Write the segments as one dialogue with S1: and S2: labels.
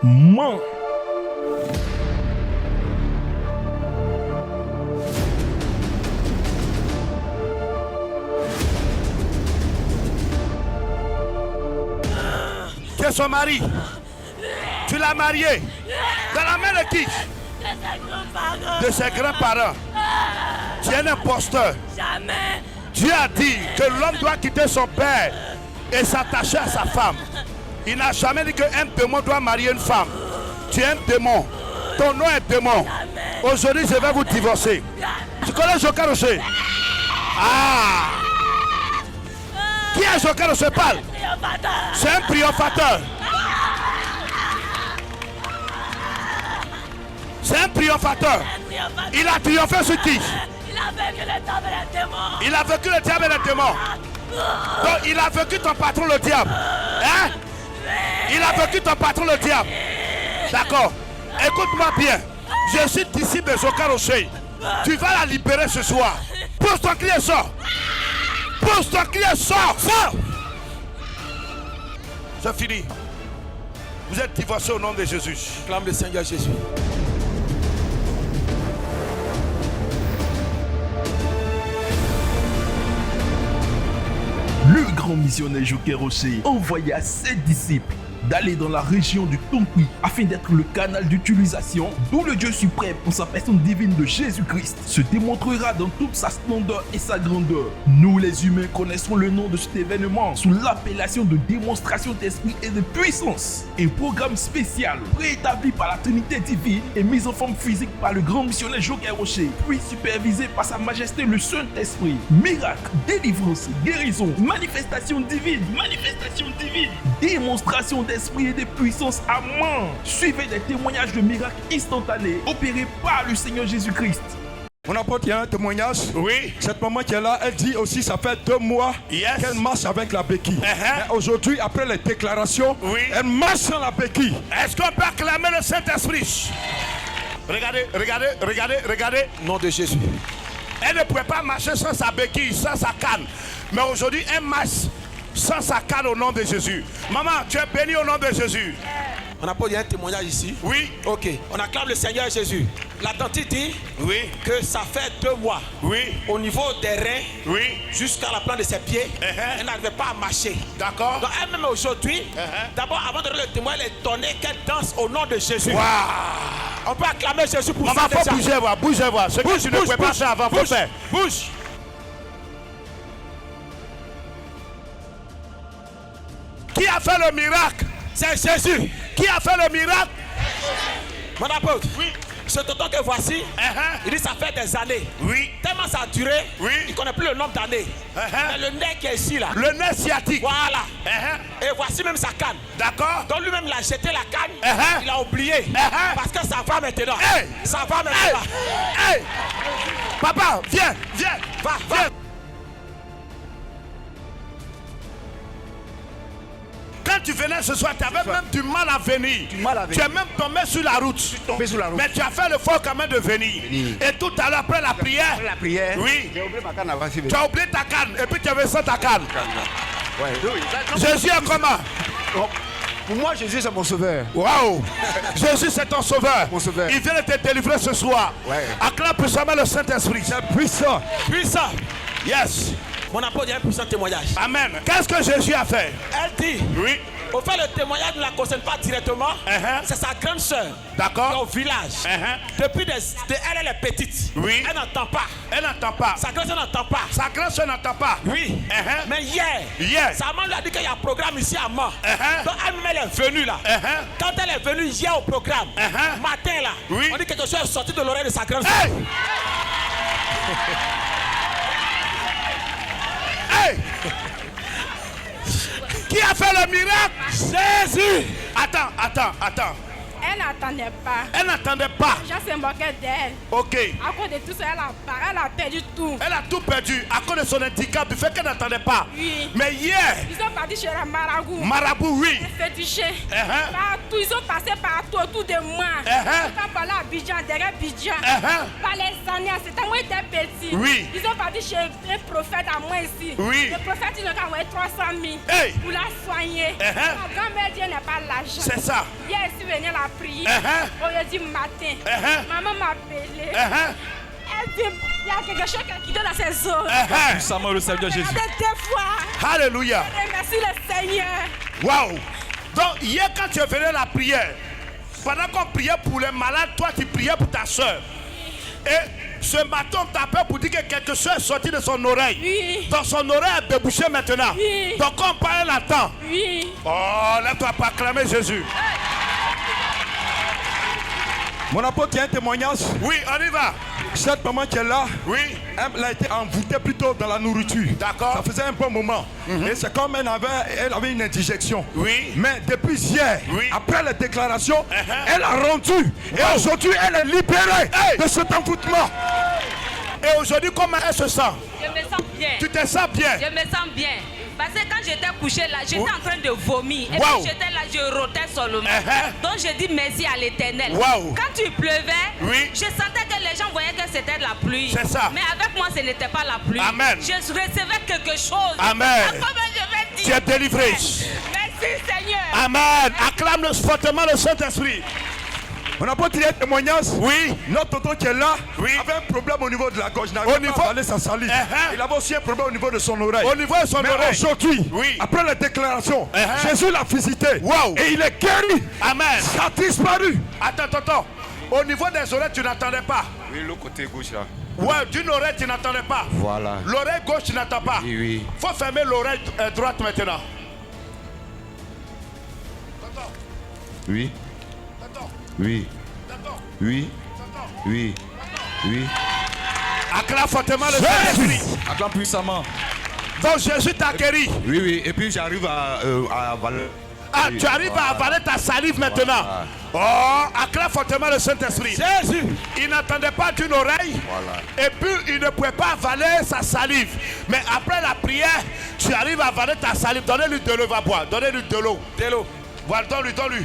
S1: ment.
S2: Tu es son mari. Tu l'as marié. Dans la main de qui? De ses grands-parents. Tu es un imposteur.
S3: Jamais.
S2: Dieu a dit que l'homme doit quitter son père et s'attacher à sa femme. Il n'a jamais dit qu'un démon doit marier une femme. Tu es un démon. Ton nom est démon. Aujourd'hui, je vais vous divorcer. Tu connais Joker Rocher? Ah! Qui est Joker Rocher? Parle. C'est un triomphateur. C'est un triomphateur. Il a triomphé sur qui?
S3: Il a vaincu le diable et les démons.
S2: Il a vaincu le diable et les démons. Donc il a vaincu ton patron le diable. Hein? Il a vaincu ton patron le diable. D'accord. Écoute-moi bien. Je suis disciple de Joker Rocher. Tu vas la libérer ce soir. Pousse ton clé, sort. Pousse ton clé, sort. Sors. C'est fini. Vous êtes divorcés au nom de Jésus.
S4: Clame le Seigneur Jésus.
S1: Le grand missionnaire Joker Rocher envoya ses disciples d'aller dans la région du Tonki afin d'être le canal d'utilisation d'où le Dieu suprême en sa personne divine de Jésus-Christ se démontrera dans toute sa splendeur et sa grandeur. Nous les humains connaissons le nom de cet événement sous l'appellation de démonstration d'esprit et de puissance. Un programme spécial préétabli par la Trinité divine et mis en forme physique par le grand missionnaire Joker Rocher, puis supervisé par sa majesté le Saint-Esprit. Miracle, délivrance, guérison, manifestation divine, démonstration d'esprit et de puissance à main. Suivez des témoignages de miracles instantanés opérés par le Seigneur Jésus-Christ.
S4: Mon apôtre, il y a un témoignage.
S2: Oui.
S4: Cette maman qui est là, elle dit aussi ça fait 2 mois qu'elle marche avec la béquille. Mais aujourd'hui, après les déclarations, elle marche sans la béquille.
S2: Est-ce qu'on peut acclamer le Saint-Esprit? Regardez.
S4: Nom de Jésus.
S2: Elle ne pouvait pas marcher sans sa béquille, sans sa canne. Mais aujourd'hui, elle marche sans sa canne au nom de Jésus. Maman, tu es bénie au nom de Jésus.
S4: On a pas dit un témoignage ici.
S2: Oui.
S4: Ok. On acclame le Seigneur Jésus. La tante dit que ça fait 2 mois.
S2: Oui.
S4: Au niveau des reins, jusqu'à la plante de ses pieds, elle n'arrivait pas à marcher.
S2: D'accord.
S4: Donc elle-même aujourd'hui, d'abord avant de donner le témoin, elle est donnée qu'elle danse au nom de Jésus.
S2: Wow.
S4: On peut acclamer Jésus pour
S2: maman,
S4: ça déjà.
S2: Bougez, voir. Ce que tu ne pouvais pas faire avant, faut faire.
S4: Bouge.
S2: Qui a fait le miracle?
S4: C'est Jésus.
S2: Qui a fait le miracle?
S4: Mon apôtre. Oui. Ce tonton que voici, il dit ça fait des années.
S2: Oui.
S4: Tellement ça a duré, il ne connaît plus le nombre d'années. Mais le nez qui est ici là.
S2: Le nez sciatique.
S4: Voilà. Et voici même sa canne.
S2: D'accord.
S4: Donc lui-même il a jeté la canne. Il a oublié. Parce que ça va maintenant. Ça va maintenant.
S2: Papa, viens. Va. Quand tu venais ce soir, tu avais même du mal à venir. Tu es même tombé sur la route. Mais tu as fait le fort quand même de venir. Et tout à l'heure, après la prière. Oui.
S5: J'ai oublié ma canne avant.
S2: Tu as oublié ta canne et puis tu avais sans ta canne. Jésus est comment?
S5: Pour moi, Jésus, c'est mon sauveur.
S2: Waouh! Jésus, c'est ton sauveur.
S5: Mon sauveur.
S2: Il vient de te délivrer ce soir. Acclame puissamment le Saint-Esprit.
S4: C'est puissant. Puissant.
S2: Yes.
S4: Mon apôtre, il y a un puissant témoignage.
S2: Amen. Qu'est-ce que Jésus a fait?
S4: Elle dit.
S2: Oui.
S4: Au fait, le témoignage ne la concerne pas directement. C'est sa grande soeur.
S2: D'accord.
S4: Au village. Depuis elle est petite.
S2: Oui.
S4: Elle n'entend pas.
S2: Elle n'entend pas.
S4: Sa grande soeur n'entend pas.
S2: Sa grande soeur n'entend pas.
S4: Oui. Mais hier. Sa maman lui a dit qu'il y a un programme ici à Mans. Donc elle est venue là. Quand elle est venue hier au programme, matin là, on dit que quelque chose est sorti de l'oreille de sa grande soeur.
S2: Qui a fait le miracle?
S4: Jésus.
S2: Attends.
S6: Elle n'attendait pas.
S2: Elle n'attendait pas.
S6: Les gens se moquaient d'elle.
S2: Ok.
S6: À cause de tout ça, elle a perdu tout.
S2: Elle a tout perdu à cause de son handicap, du fait qu'elle n'attendait pas.
S6: Oui.
S2: Mais hier.
S6: Ils sont partis chez la marabout.
S2: Marabout, oui.
S6: Fétiché. Partout. Ils sont passés partout autour de moi. Ils sont parlé à Abidjan, derrière Abidjan. Par les années, c'était moi qui étais petit.
S2: Oui.
S6: Ils sont partis chez un prophète à moi ici.
S2: Oui.
S6: Le prophète, il a envoyé 300 000 pour la soigner. Ma grand-mère Dieu n'est pas l'argent.
S2: C'est ça.
S6: Hier, je suis venue à la prière. Aujourd'hui matin, maman m'a appelé. Elle dit, il y a quelque chose qui donne à ses os.
S1: Puissamment le Seigneur Jésus.
S6: Deux fois.
S2: Alléluia.
S6: Merci le Seigneur.
S2: Waouh. Donc, hier, quand tu es venu à la prière, pendant qu'on priait pour les malades, toi, tu priais pour ta soeur. Et ce matin, on t'appelle pour dire que quelque chose est sorti de son oreille.
S6: Oui.
S2: Donc, son oreille est débouchée maintenant.
S6: Oui.
S2: Donc, on parle là-dedans.
S6: Oui.
S2: Oh, lève-toi pour acclamer Jésus.
S5: Mon apôtre, il y a un témoignage.
S2: Oui, on y va.
S5: Cette maman qui est là,
S2: Oui.
S5: elle a été envoûtée plutôt dans la nourriture.
S2: D'accord.
S5: Ça faisait un bon moment. Et c'est comme elle avait une indigestion.
S2: Oui.
S5: Mais depuis hier,
S2: Oui.
S5: après les déclarations, elle a rendu. Et aujourd'hui, elle est libérée de cet envoûtement.
S2: Et aujourd'hui, comment elle se sent?
S3: Je me sens bien.
S2: Tu te sens bien?
S3: Je me sens bien. Parce que quand j'étais couché là, j'étais en train de vomir. Et
S2: Wow.
S3: puis j'étais là, je rotais seulement. Donc je dis merci à l'Éternel.
S2: Wow.
S3: Quand tu pleuvais,
S2: Oui.
S3: je sentais que les gens voyaient que c'était de la pluie.
S2: C'est ça.
S3: Mais avec moi, ce n'était pas la pluie.
S2: Amen.
S3: Je recevais quelque chose.
S2: Amen.
S3: Comment je vais
S2: Tu
S3: dire?
S2: es délivré.
S6: Merci Seigneur.
S2: Amen. Acclame fortement le Saint-Esprit.
S5: On n'a pas tiré un témoignage.
S2: Oui.
S5: Notre tonton qui est là
S2: Oui.
S5: avait un problème au niveau de la gorge. Il
S2: Au
S5: n'avait
S2: niveau-
S5: pas avalé sa salive.
S2: Uh-huh.
S5: Il avait aussi un problème au niveau de son oreille.
S2: Au niveau de son
S5: Mais
S2: oreille.
S5: aujourd'hui,
S2: Oui.
S5: après la déclaration,
S2: Uh-huh.
S5: Jésus l'a visité.
S2: Wow.
S5: Et il est guéri.
S2: Amen.
S5: Ça a disparu.
S2: Attends. Au niveau des oreilles, tu n'entendais pas.
S7: Oui, le côté gauche là.
S2: Ouais, d'une oreille, tu n'entendais pas.
S7: Voilà.
S2: L'oreille gauche, tu n'entends pas.
S7: Oui, oui.
S2: Faut fermer l'oreille droite maintenant.
S7: Oui,
S2: Attends.
S7: oui, oui, oui, oui.
S2: Acclame fortement le Saint-Esprit.
S1: Acclame puissamment.
S2: Donc Jésus t'a guéri.
S7: Oui, oui. Et puis j'arrive à avaler.
S2: Ah,
S7: Oui,
S2: tu arrives à avaler ta salive maintenant. Oh, acclame fortement le Saint-Esprit. Jésus. Il n'entendait pas d'une oreille.
S7: Voilà.
S2: Et puis il ne pouvait pas avaler sa salive. Mais après la prière, tu arrives à avaler ta salive. Donnez-lui de l'eau, va boire. Donnez-lui de l'eau. De l'eau. Voilà, donne-lui.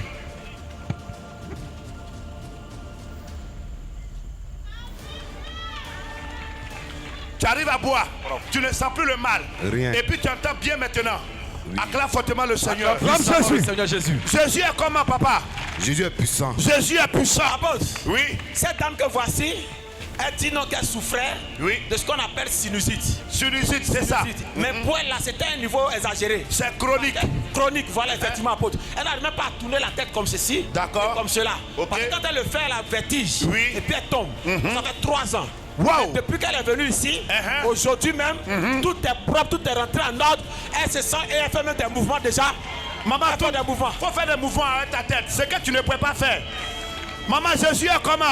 S2: Tu arrives à boire. Tu ne sens plus le mal.
S7: Rien.
S2: Et puis tu entends bien maintenant. Acclame fortement le Seigneur.
S1: Puissamment le Seigneur Jésus.
S2: Jésus est comment, papa?
S7: Jésus est puissant.
S2: Jésus est puissant.
S4: Apôtre,
S2: Oui.
S4: cette dame que voici, elle dit non qu'elle souffrait de ce qu'on appelle sinusite.
S2: Sinusite, c'est ça.
S4: Mais pour elle là, c'était un niveau exagéré.
S2: C'est chronique.
S4: Chronique, voilà effectivement, apôtre. Elle n'arrive même pas à tourner la tête comme ceci.
S2: D'accord.
S4: et comme cela.
S2: Ok.
S4: Parce que quand elle le fait, elle a vertige.
S2: Oui.
S4: Et puis elle tombe. Ça fait 3 ans.
S2: Wow.
S4: Depuis qu'elle est venue ici, aujourd'hui même, tout est propre, tout est rentré en ordre. Elle se sent et elle fait même des mouvements déjà.
S2: Maman,
S4: Elle fait des mouvements.
S2: faut faire des mouvements avec ta tête. C'est que tu ne pourrais pas faire. Maman, Jésus est comment?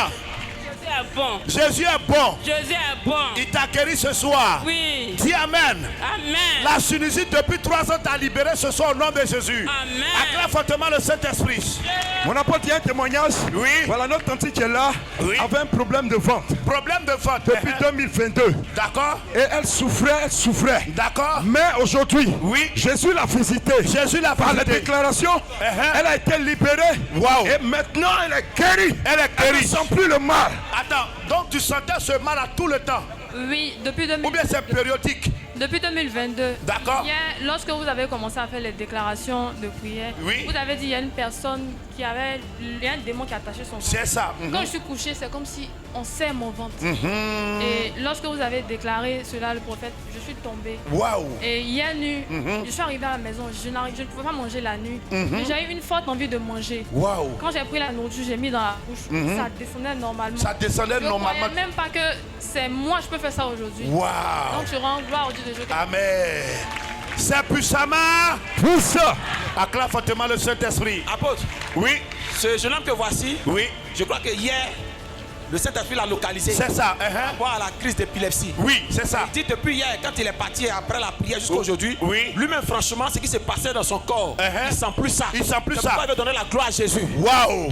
S6: Jésus est bon.
S2: Jésus est bon.
S6: Jésus est bon.
S2: Il t'a guéri ce soir.
S6: Oui.
S2: Dis Amen.
S6: Amen.
S2: La sinusite depuis 3 ans t'a libéré ce soir au nom de Jésus.
S6: Amen.
S2: Acclame fortement le Saint-Esprit.
S5: Mon apôtre, il y a un témoignage.
S2: Oui.
S5: Voilà, notre tante qui est là
S2: Oui.
S5: avait un problème de ventre
S2: Problème de ventre.
S5: depuis 2022.
S2: D'accord.
S5: Et elle souffrait.
S2: D'accord.
S5: Mais aujourd'hui,
S2: Oui.
S5: Jésus l'a visité.
S2: Jésus l'a
S5: Par la
S2: visité.
S5: déclaration, elle a été libérée.
S2: Wow.
S5: Et maintenant, elle est guérie.
S2: Elle est guérie.
S5: Elle ne sent plus le mal.
S2: Attends, donc tu sentais ce mal à tout le temps?
S8: Oui, depuis
S2: Ou bien c'est périodique?
S8: Depuis 2022.
S2: D'accord.
S8: Lorsque vous avez commencé à faire les déclarations de prière,
S2: Oui.
S8: vous avez dit qu'il y a une personne qui avait. Il y a un démon qui a attaché son ventre.
S2: C'est ça.
S8: Quand je suis couchée, c'est comme si on serre mon ventre. Et lorsque vous avez déclaré cela, le prophète, je suis tombée.
S2: Waouh.
S8: Et hier nuit, je suis arrivée à la maison, je ne pouvais pas manger la nuit. Mais j'ai eu une forte envie de manger.
S2: Waouh.
S8: Quand j'ai pris la nourriture, j'ai mis dans la bouche, ça descendait normalement.
S2: Ça descendait
S8: Je ne
S2: normalement.
S8: croyais même pas que c'est moi, je peux faire ça aujourd'hui.
S2: Waouh.
S8: Donc je rends gloire au Dieu de Dieu.
S2: Amen. C'est puissamment.
S5: Puissant.
S2: Acclame fortement le Saint-Esprit.
S4: Apôtre,
S2: Oui.
S4: ce jeune homme que voici,
S2: Oui.
S4: je crois que hier, le Saint-Esprit l'a localisé.
S2: C'est ça.
S4: Par rapport à la crise d'épilepsie.
S2: Oui, c'est ça.
S4: Il dit depuis hier, quand il est parti après la prière jusqu'à aujourd'hui,
S2: Oui.
S4: lui-même franchement, ce qui s'est passé dans son corps, il sent plus ça.
S2: Il sent plus
S4: C'est
S2: ça.
S4: pourquoi il veut donner la gloire à Jésus.
S2: Waouh.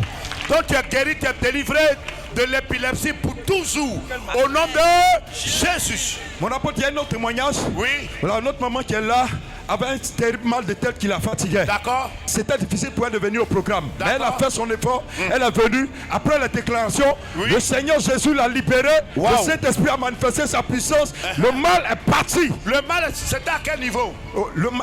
S2: Donc tu es guéri, tu es délivré de l'épilepsie pour toujours. Au nom de Jésus.
S5: Mon apôtre, il y a un autre témoignage.
S2: Oui.
S5: Voilà, notre maman qui est là avait un terrible mal de tête qui la fatiguait.
S2: D'accord.
S5: C'était difficile pour elle de venir au programme. Mais elle a fait son effort. Elle est venue. Après la déclaration, le Seigneur Jésus l'a libérée. Le Saint-Esprit a manifesté sa puissance. Le mal est parti.
S2: Le mal, c'était à quel niveau?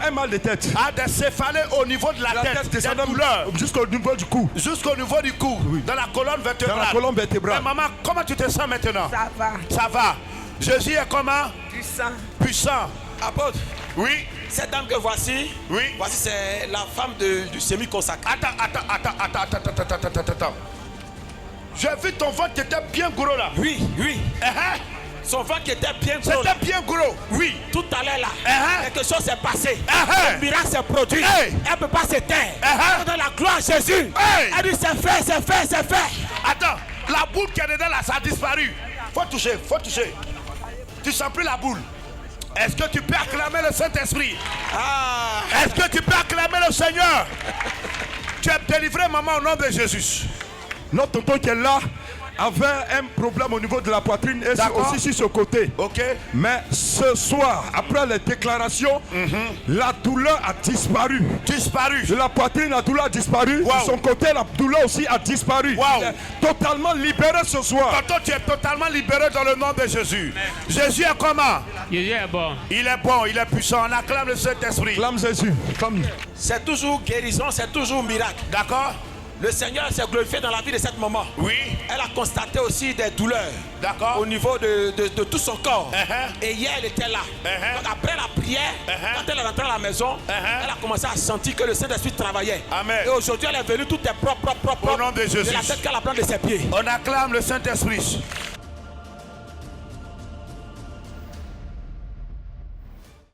S5: Un mal de tête.
S2: Ah, des céphalées au niveau de la tête. Des douleurs.
S5: Jusqu'au niveau du cou.
S2: Jusqu'au niveau du cou. Dans la colonne vertébrale.
S5: Dans la colonne vertébrale.
S2: Mais maman, comment tu te sens maintenant?
S9: Ça va.
S2: Ça va. Jésus est comment?
S9: Puissant.
S2: Puissant.
S4: Apôtre.
S2: Oui.
S4: Cette dame que voici, voici c'est la femme du semi-consacré.
S2: Attends. J'ai vu ton ventre qui était bien gros là.
S4: Oui. Son ventre qui était bien gros.
S2: C'était bien gros.
S4: Oui. Tout à l'heure là, quelque chose s'est passé. Un miracle s'est produit. Elle ne peut pas s'éteindre. Dans la gloire à Jésus. Elle dit c'est fait.
S2: Attends, la boule qui est dedans là, ça a disparu. Faut toucher. Tu sens plus la boule. Est-ce que tu peux acclamer le Saint-Esprit? Est-ce que tu peux acclamer le Seigneur? Tu es délivré, maman, au nom de Jésus.
S5: Notre tonton qui est là avait un problème au niveau de la poitrine et aussi sur ce côté. Mais ce soir, après les déclarations, la douleur a disparu. De la poitrine, la douleur a disparu. De son côté, la douleur aussi a disparu. Il est totalement libéré ce soir.
S2: Tonton, tu es totalement libéré dans le nom de Jésus. Jésus est comment?
S10: Jésus est bon.
S2: Il est bon, il est puissant. On acclame le Saint-Esprit.
S5: Acclame Jésus.
S4: C'est toujours guérison, c'est toujours miracle.
S2: D'accord?
S4: Le Seigneur s'est glorifié dans la vie de cette maman.
S2: Oui.
S4: Elle a constaté aussi des douleurs.
S2: D'accord.
S4: Au niveau de tout son corps. Et hier, elle était là. Donc après la prière, quand elle est rentrée à la maison, elle a commencé à sentir que le Saint-Esprit travaillait.
S2: Amen.
S4: Et aujourd'hui, elle est venue, tout est propre.
S2: Au nom de Jésus.
S4: De la tête qu'elle apprend de ses pieds.
S2: On acclame le Saint-Esprit.